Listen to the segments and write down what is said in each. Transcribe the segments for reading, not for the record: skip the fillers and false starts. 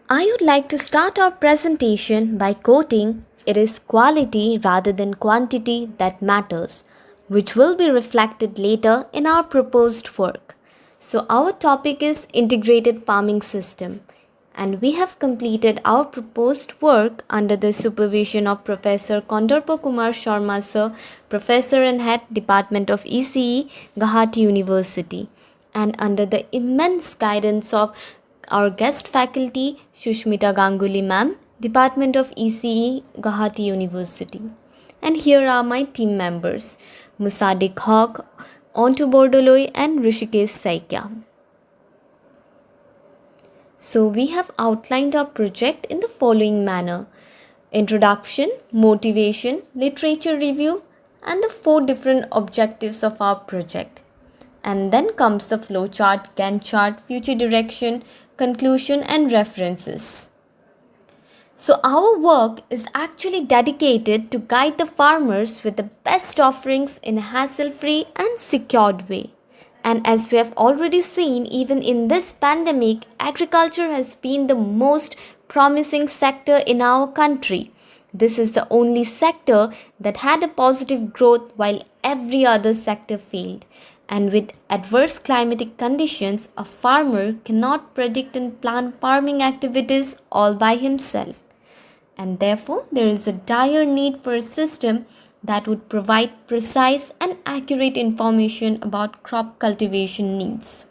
I would like to start our presentation by quoting, "It is quality rather than quantity that matters," which will be reflected later in our proposed work. So, our topic is Integrated Farming System, and we have completed our proposed work under the supervision of Professor Kandarpa Kumar Sarma Sir, Professor and Head Department of ECE, Gauhati University, and under the immense guidance of our guest faculty Susmita Ganguli ma'am, Department of ECE, Guwahati University. And here are my team members: Musaddiq Haque, Antu Bordoloi and Hrishikesh Saikia. So we have outlined our project in the following manner: introduction, motivation, literature review, and the 4 different objectives of our project. And then comes the flow chart, Gantt chart, future direction, conclusion and references. So our work is actually dedicated to guide the farmers with the best offerings in a hassle-free and secured way. And as we have already seen, even in this pandemic, agriculture has been the most promising sector in our country. This is the only sector that had a positive growth while every other sector failed. And with adverse climatic conditions, a farmer cannot predict and plan farming activities all by himself. And therefore, there is a dire need for a system that would provide precise and accurate information about crop cultivation needs.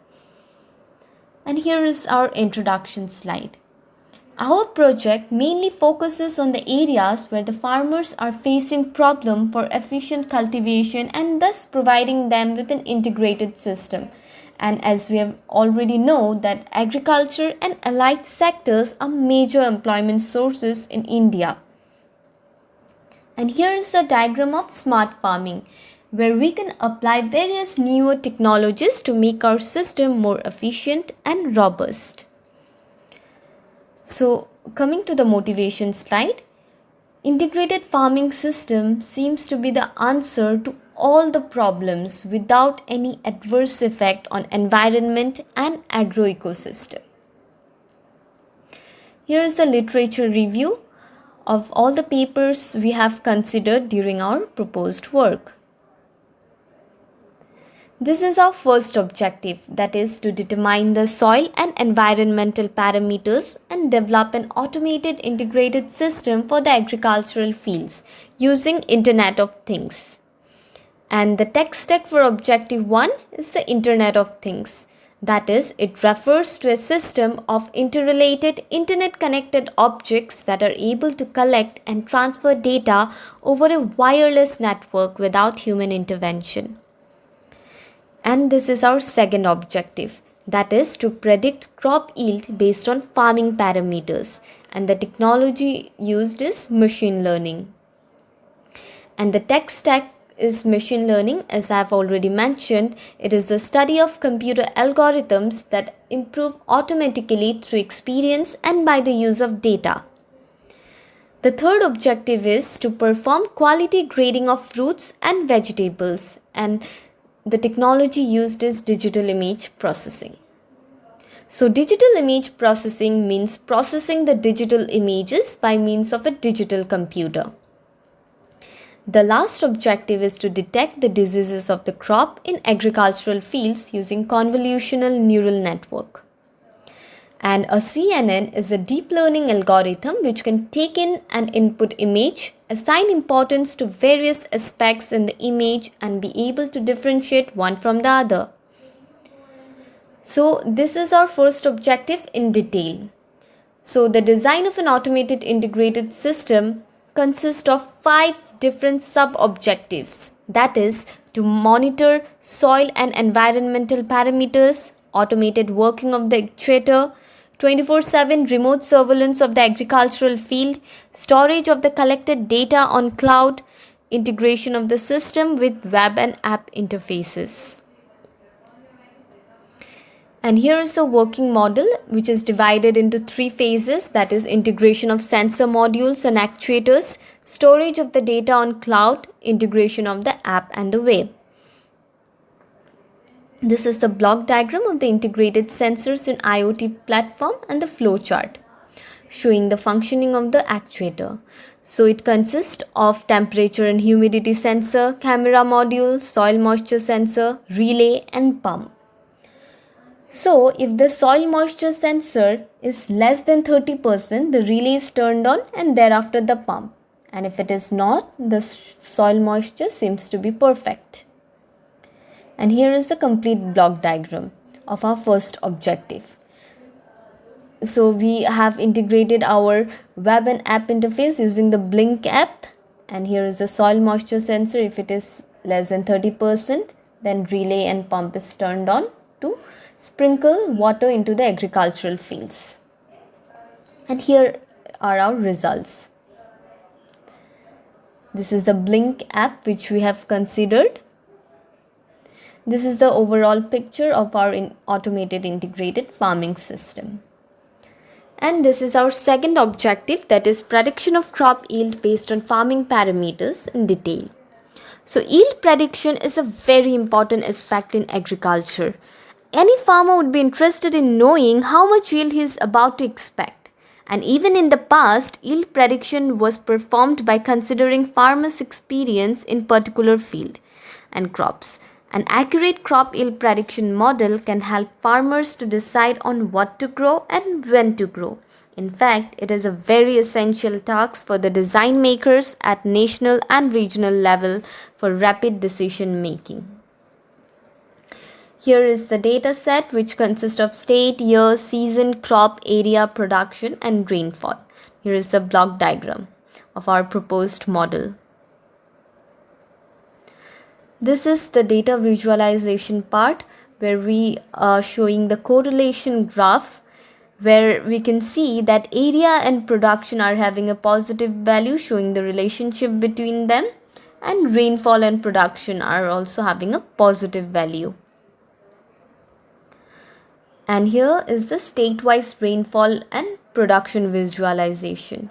And here is our introduction slide. Our project mainly focuses on the areas where the farmers are facing problem for efficient cultivation and thus providing them with an integrated system. And as we have already know that agriculture and allied sectors are major employment sources in India. And here is the diagram of smart farming, where we can apply various newer technologies to make our system more efficient and robust. So, coming to the motivation slide, integrated farming system seems to be the answer to all the problems without any adverse effect on environment and agroecosystem. Here is the literature review of all the papers we have considered during our proposed work. This is our first objective, that is to determine the soil and environmental parameters and develop an automated integrated system for the agricultural fields using Internet of Things. And the tech stack for objective 1 is the Internet of Things. That is, it refers to a system of interrelated internet-connected objects that are able to collect and transfer data over a wireless network without human intervention. And this is our second objective, that is to predict crop yield based on farming parameters, and the technology used is machine learning. And the tech stack is machine learning. As I have already mentioned, it is the study of computer algorithms that improve automatically through experience and by the use of data. The third objective is to perform quality grading of fruits and vegetables, and the technology used is digital image processing. So digital image processing means processing the digital images by means of a digital computer. The last objective is to detect the diseases of the crop in agricultural fields using convolutional neural network. And a CNN is a deep learning algorithm which can take in an input image, assign importance to various aspects in the image and be able to differentiate one from the other. So this is our first objective in detail. So the design of an automated integrated system consists of 5 different sub-objectives, that is to monitor soil and environmental parameters, automated working of the actuator, 24/7 remote surveillance of the agricultural field, storage of the collected data on cloud, integration of the system with web and app interfaces. And here is the working model, which is divided into 3 phases, that is integration of sensor modules and actuators, storage of the data on cloud, integration of the app and the web. This is the block diagram of the integrated sensors in IoT platform and the flow chart. showing the functioning of the actuator. So it consists of temperature and humidity sensor, camera module, soil moisture sensor, relay and pump. So if the soil moisture sensor is less than 30%, the relay is turned on and thereafter the pump. And if it is not, the soil moisture seems to be perfect. And here is the complete block diagram of our first objective. So we have integrated our web and app interface using the Blink app, and here is the soil moisture sensor. If it is less than 30%, then relay and pump is turned on to sprinkle water into the agricultural fields. And here are our results. This is the Blink app which we have considered. This is the overall picture of our automated integrated farming system. And this is our second objective, that is prediction of crop yield based on farming parameters in detail. So yield prediction is a very important aspect in agriculture. Any farmer would be interested in knowing how much yield he is about to expect. And even in the past, yield prediction was performed by considering farmers' experience in particular field and crops. An accurate crop yield prediction model can help farmers to decide on what to grow and when to grow. In fact, it is a very essential task for the design makers at national and regional level for rapid decision making. Here is the data set which consists of state, year, season, crop, area, production and rainfall. Here is the block diagram of our proposed model. This is the data visualization part where we are showing the correlation graph, where we can see that area and production are having a positive value, showing the relationship between them, and rainfall and production are also having a positive value. And here is the state-wise rainfall and production visualization.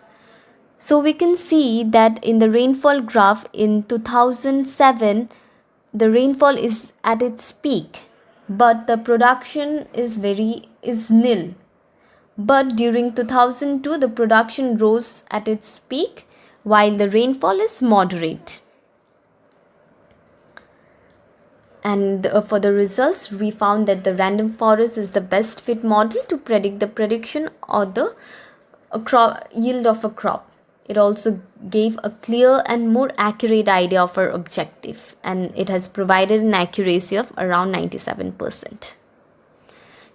So we can see that in the rainfall graph in 2007, the rainfall is at its peak, but the production is nil. But during 2002, the production rose at its peak, while the rainfall is moderate. And for the results, we found that the random forest is the best fit model to predict the prediction or the yield of a crop. It also gave a clear and more accurate idea of our objective, and it has provided an accuracy of around 97%.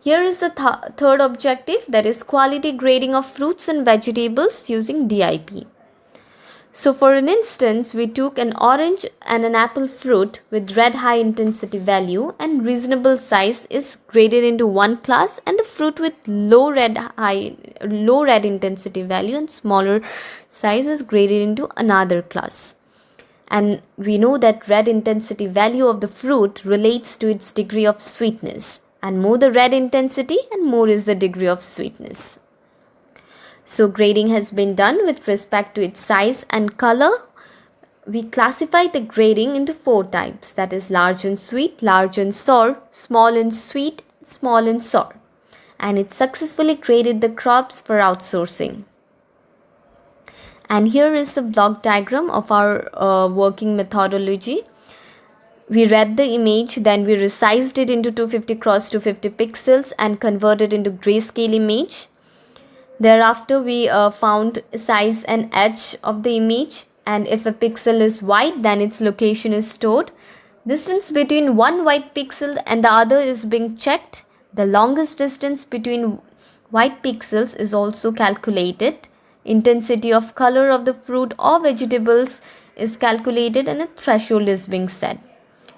Here is the third objective, that is quality grading of fruits and vegetables using DIP. So for an instance, we took an orange and an apple fruit with red high intensity value and reasonable size is graded into one class, and the fruit with low red intensity value and smaller size is graded into another class. And we know that red intensity value of the fruit relates to its degree of sweetness, and more the red intensity and more is the degree of sweetness. So grading has been done with respect to its size and color. We classify the grading into 4 types, that is large and sweet, large and sour, small and sweet, small and sour. And it successfully graded the crops for outsourcing. And here is the block diagram of our working methodology. We read the image, then we resized it into 250 cross 250 pixels and converted into grayscale image. Thereafter, we found size and edge of the image, and if a pixel is white, then its location is stored. Distance between one white pixel and the other is being checked. The longest distance between white pixels is also calculated. Intensity of color of the fruit or vegetables is calculated, and a threshold is being set.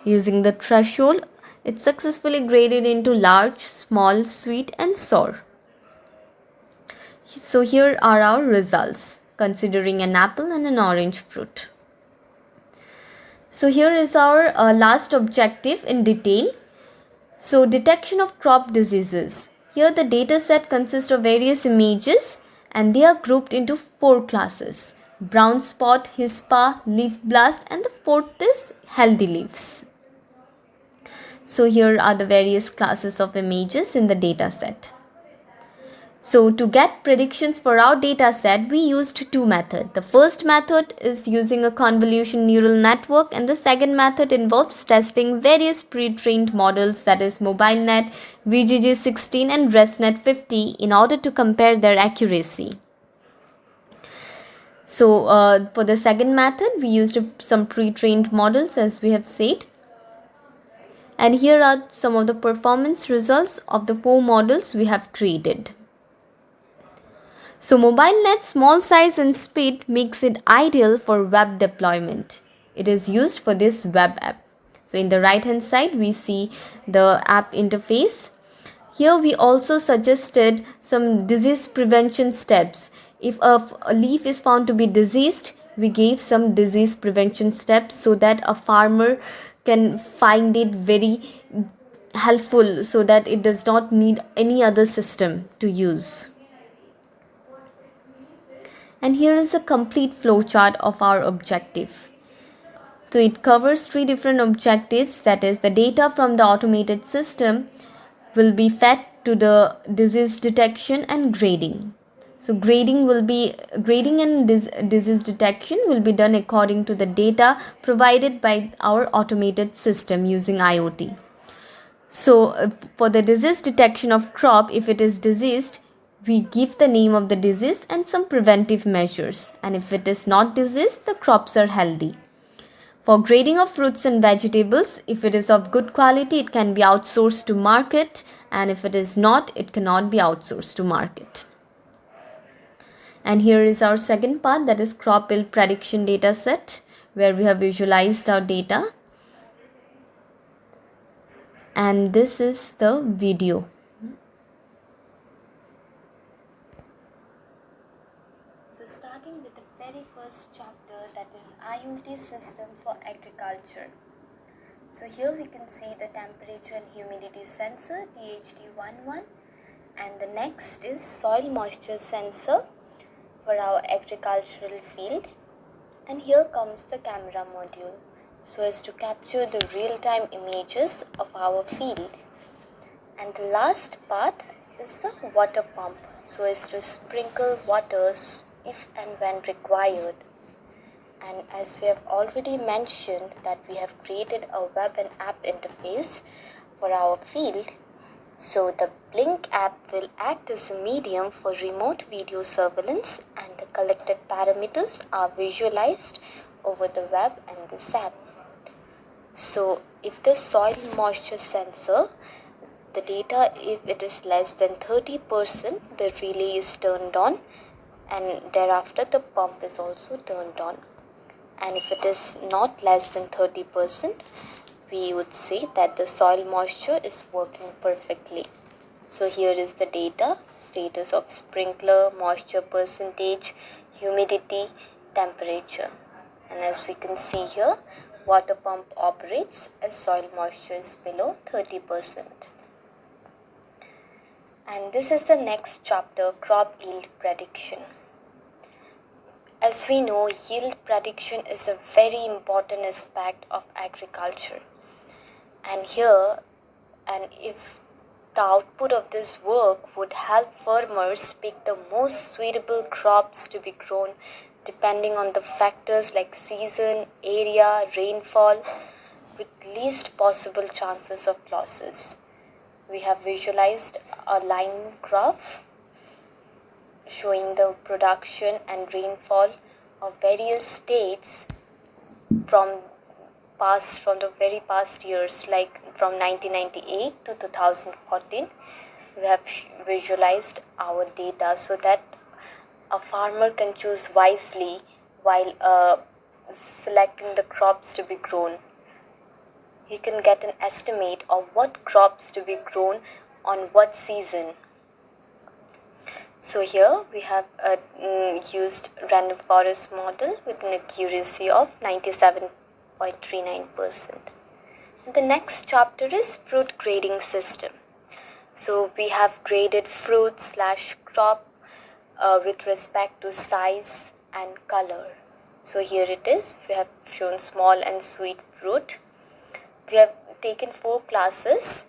Using the threshold, it successfully graded into large, small, sweet and sour. So here are our results, considering an apple and an orange fruit. So here is our last objective in detail. So detection of crop diseases. Here the data set consists of various images and they are grouped into 4 classes: brown spot, hispa, leaf blast, and the 4th is healthy leaves. So here are the various classes of images in the data set. So to get predictions for our data set, we used two methods. The first method is using a convolution neural network, and the second method involves testing various pre-trained models, that is MobileNet, VGG16 and ResNet50, in order to compare their accuracy. So for the second method, we used some pre-trained models, as we have said. And here are some of the performance results of the 4 models we have created. So MobileNet's small size and speed makes it ideal for web deployment. It is used for this web app. So in the right hand side, we see the app interface. Here we also suggested some disease prevention steps. If a leaf is found to be diseased, we gave some disease prevention steps so that a farmer can find it very helpful, so that it does not need any other system to use. And here is a complete flowchart of our objective. So it covers 3 different objectives, that is, the data from the automated system will be fed to the disease detection and grading. So grading and disease detection will be done according to the data provided by our automated system using IoT. So for the disease detection of crop, if it is diseased, we give the name of the disease and some preventive measures. And if it is not diseased, the crops are healthy. For grading of fruits and vegetables, if it is of good quality, it can be outsourced to market, and if it is not, it cannot be outsourced to market. And here is our second part, that is crop yield prediction data set, where we have visualized our data. And this is the video. So starting with the very first chapter, that is IoT System for Agriculture. So here we can see the temperature and humidity sensor, THD11, and the next is soil moisture sensor for our agricultural field. And here comes the camera module, so as to capture the real-time images of our field. And the last part is the water pump, so as to sprinkle waters if and when required. And as we have already mentioned that we have created a web and app interface for our field, so the Blink app will act as a medium for remote video surveillance, and the collected parameters are visualized over the web and this app. So if the soil moisture sensor, the data, if it is less than 30%, the relay is turned on, and thereafter the pump is also turned on. And if it is not less than 30%, we would say that the soil moisture is working perfectly. So here is the data, status of sprinkler, moisture percentage, humidity, temperature. And as we can see here, water pump operates as soil moisture is below 30%. And this is the next chapter, crop yield prediction. As we know, yield prediction is a very important aspect of agriculture. And if the output of this work would help farmers pick the most suitable crops to be grown depending on the factors like season, area, rainfall, with least possible chances of losses. We have visualized a line graph showing the production and rainfall of various states from the very past years, like from 1998 to 2014. We have visualized our data so that a farmer can choose wisely while selecting the crops to be grown. He can get an estimate of what crops to be grown on what season. So here we have used random forest model with an accuracy of 97.39%. The next chapter is fruit grading system. So we have graded fruit/crop with respect to size and color. So here it is. We have shown small and sweet fruit. We have taken 4 classes: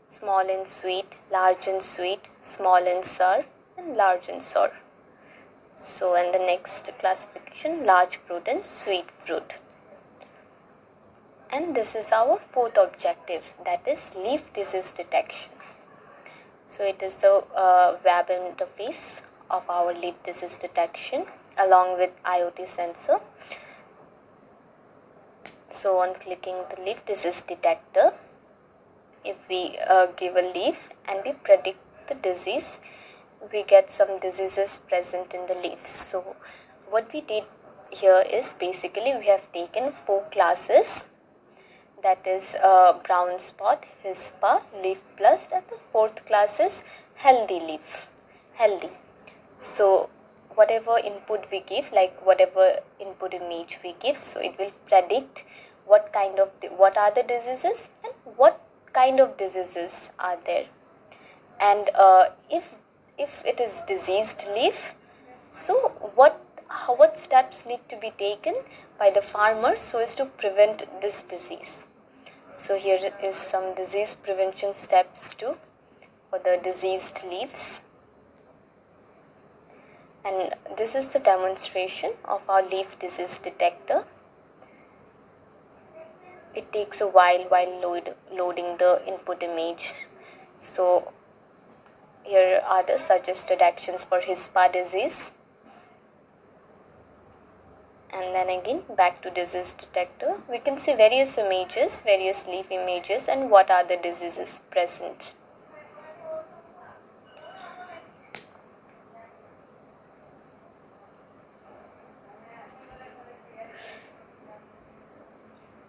small and sweet, large and sweet, small and sour. and large and sour. So, and the next classification, large fruit and sweet fruit. And this is our fourth objective, that is leaf disease detection. So it is the web interface of our leaf disease detection along with IoT sensor. So on clicking the leaf disease detector, if we give a leaf and we predict the disease, we get some diseases present in the leaves. So what we did here is basically we have taken 4 classes, that is brown spot, hispa, leaf plus, and the 4th class is healthy leaf, healthy. So whatever input we give, like whatever input image we give, so it will predict what are the diseases and what kind of diseases are there. And if it is diseased leaf, so what steps need to be taken by the farmer so as to prevent this disease. So here is some disease prevention steps too for the diseased leaves. And this is the demonstration of our leaf disease detector. It takes a while loading the input image. So here are the suggested actions for hispa disease. And then again back to disease detector, we can see various images, various leaf images, and what are the diseases present.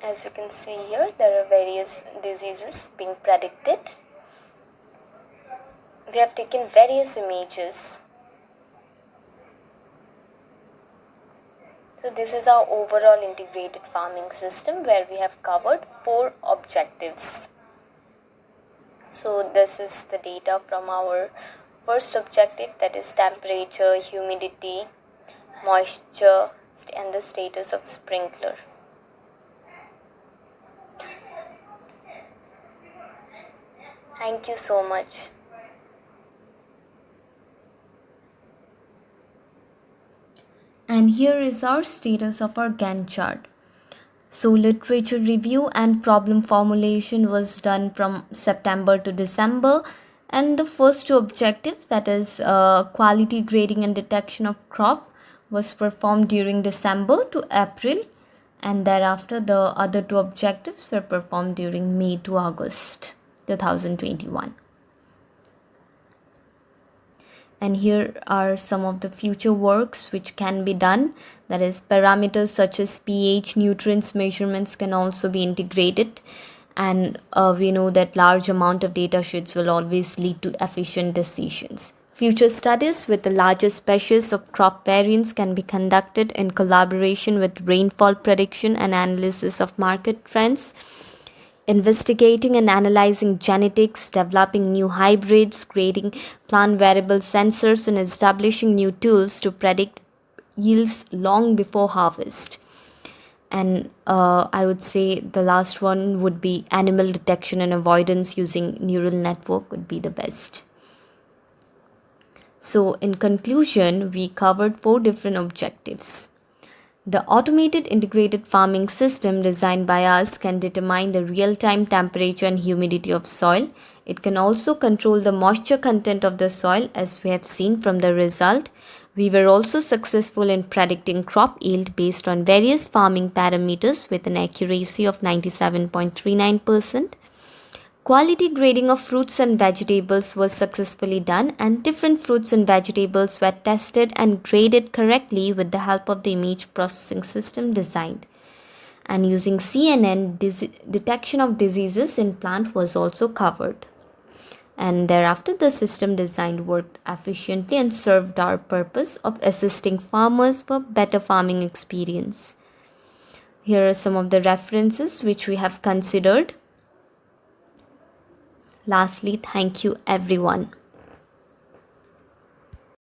As you can see here, there are various diseases being predicted. We have taken various images. So this is our overall integrated farming system where we have covered 4 objectives. So this is the data from our first objective, that is temperature, humidity, moisture, and the status of sprinkler. Thank you so much. And here is our status of our Gantt chart. So literature review and problem formulation was done from September to December, and the first 2 objectives, that is quality grading and detection of crop, was performed during December to April, and thereafter the other 2 objectives were performed during May to August 2021. And here are some of the future works which can be done, that is parameters such as pH, nutrients measurements can also be integrated, and we know that large amount of data sheets will always lead to efficient decisions. Future studies with the largest species of crop variants can be conducted in collaboration with rainfall prediction and analysis of market trends, investigating and analyzing genetics, developing new hybrids, creating plant variable sensors, and establishing new tools to predict yields long before harvest. And I would say the last one would be animal detection and avoidance using neural network would be the best. So in conclusion, we covered 4 different objectives. The automated integrated farming system designed by us can determine the real-time temperature and humidity of soil. It can also control the moisture content of the soil, as we have seen from the result. We were also successful in predicting crop yield based on various farming parameters with an accuracy of 97.39%. Quality grading of fruits and vegetables was successfully done, and different fruits and vegetables were tested and graded correctly with the help of the image processing system designed. And using CNN, detection of diseases in plant was also covered. And thereafter, the system designed worked efficiently and served our purpose of assisting farmers for better farming experience. Here are some of the references which we have considered. Lastly, thank you everyone.